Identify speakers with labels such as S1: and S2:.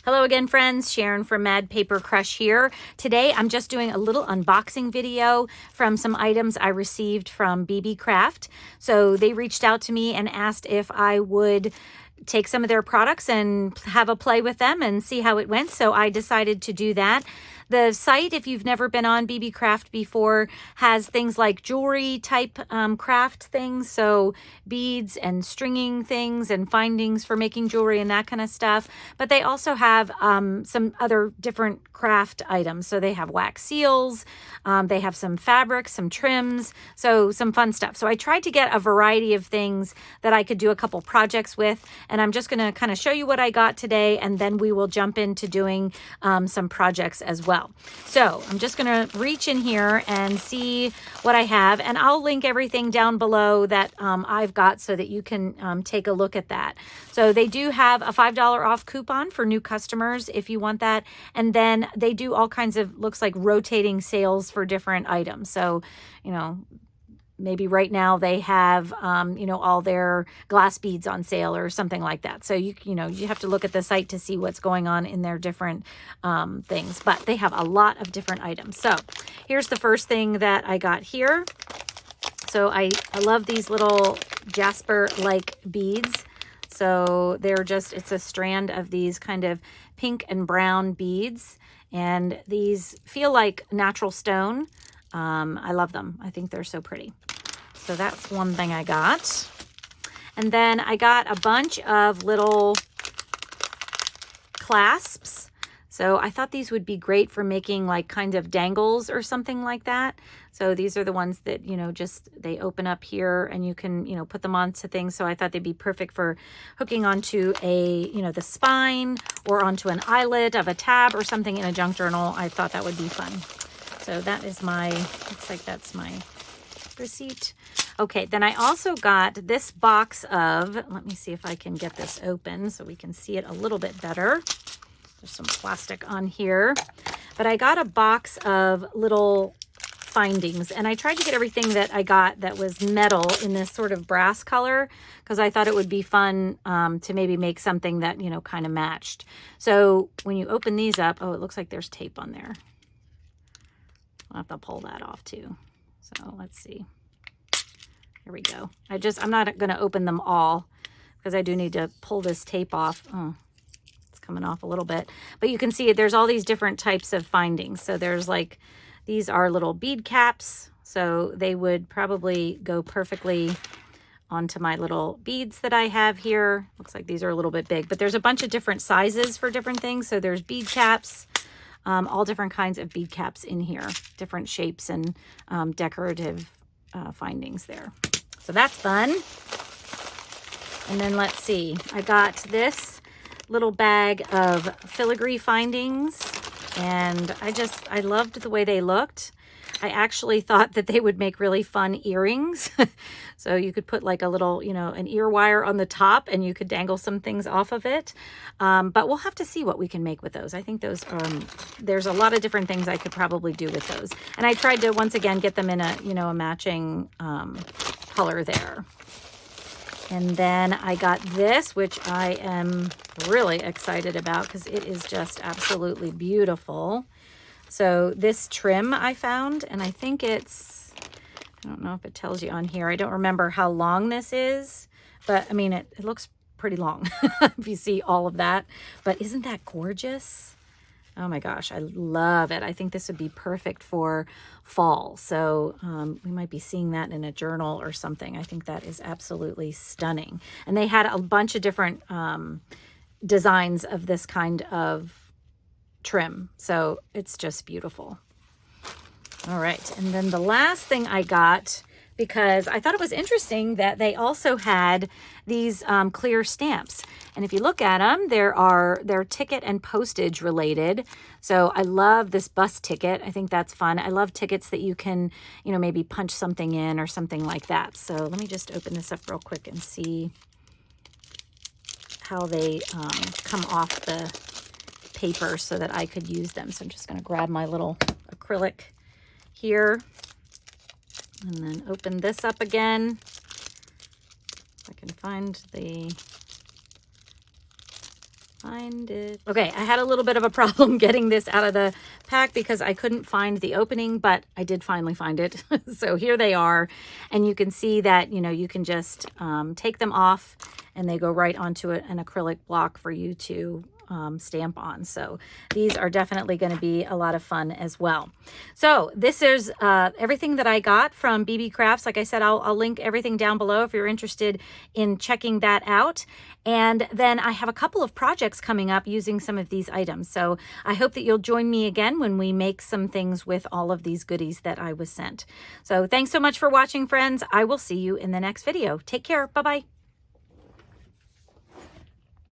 S1: Hello again, friends. Sharon from Mad Paper Crush here. Today, I'm just doing a little unboxing video from some items I received from BeeBeeCraft. So they reached out to me and asked if I would take some of their products and have a play with them and see how it went. So I decided to do that. The site, if you've never been on BeeBeeCraft before, has things like jewelry type craft things. So beads and stringing things and findings for making jewelry and that kind of stuff. But they also have some other different craft items. So they have wax seals, they have some fabrics, some trims, so some fun stuff. So I tried to get a variety of things that I could do a couple projects with. And I'm just going to kind of show you what I got today, and then we will jump into doing some projects as well. So I'm just going to reach in here and see what I have, and I'll link everything down below that I've got so that you can take a look at that. So they do have a $5 off coupon for new customers if you want that. And then they do all kinds of, looks like rotating sales for different items. So, you know, maybe right now they have, all their glass beads on sale or something like that. So, you have to look at the site to see what's going on in their different things. But they have a lot of different items. So here's the first thing that I got here. So I love these little jasper-like beads. So they're just, it's a strand of these kind of pink and brown beads. And these feel like natural stone. I love them. I think they're so pretty. So that's one thing I got. And then I got a bunch of little clasps. So I thought these would be great for making like kind of dangles or something like that. So these are the ones that, just they open up here and you can, put them onto things. So I thought they'd be perfect for hooking onto a, the spine or onto an eyelet of a tab or something in a junk journal. I thought that would be fun. So that is looks like that's my receipt. Okay, then I also got this box of, let me see if I can get this open so we can see it a little bit better. There's some plastic on here. But I got a box of little findings, and I tried to get everything that I got that was metal in this sort of brass color because I thought it would be fun to maybe make something that, kind of matched. So when you open these up, oh, it looks like there's tape on there. I'll have to pull that off too. So let's see. Here we go. I'm not going to open them all because I do need to pull this tape off. Oh, it's coming off a little bit. But you can see there's all these different types of findings. So there's like, these are little bead caps. So they would probably go perfectly onto my little beads that I have here. Looks like these are a little bit big, but there's a bunch of different sizes for different things. So there's bead caps. All different kinds of bead caps in here, different shapes and decorative findings there. So that's fun. And then let's see, I got this little bag of filigree findings, and I loved the way they looked. I actually thought that they would make really fun earrings. So you could put like a little, an ear wire on the top and you could dangle some things off of it. But we'll have to see what we can make with those. I think those, there's a lot of different things I could probably do with those. And I tried to, once again, get them in a, a matching color there. And then I got this, which I am really excited about because it is just absolutely beautiful. So this trim I found, and I think it's, I don't know if it tells you on here. I don't remember how long this is, but I mean, it looks pretty long if you see all of that. But isn't that gorgeous? Oh my gosh, I love it. I think this would be perfect for fall. So we might be seeing that in a journal or something. I think that is absolutely stunning. And they had a bunch of different designs of this kind of trim. So it's just beautiful. All right. And then the last thing I got, because I thought it was interesting that they also had these clear stamps. And if you look at them, they're ticket and postage related. So I love this bus ticket. I think that's fun. I love tickets that you can, maybe punch something in or something like that. So let me just open this up real quick and see how they come off the paper so that I could use them. So I'm just going to grab my little acrylic here and then open this up again. If I can find the Find it. Okay, I had a little bit of a problem getting this out of the pack because I couldn't find the opening, but I did finally find it. So here they are, and you can see that, you know, you can just take them off and they go right onto an acrylic block for you to stamp on. So these are definitely going to be a lot of fun as well. So this is everything that I got from BeeBeeCrafts. Like I said, I'll link everything down below if you're interested in checking that out. And then I have a couple of projects coming up using some of these items. So I hope that you'll join me again when we make some things with all of these goodies that I was sent. So thanks so much for watching, friends. I will see you in the next video. Take care. Bye-bye.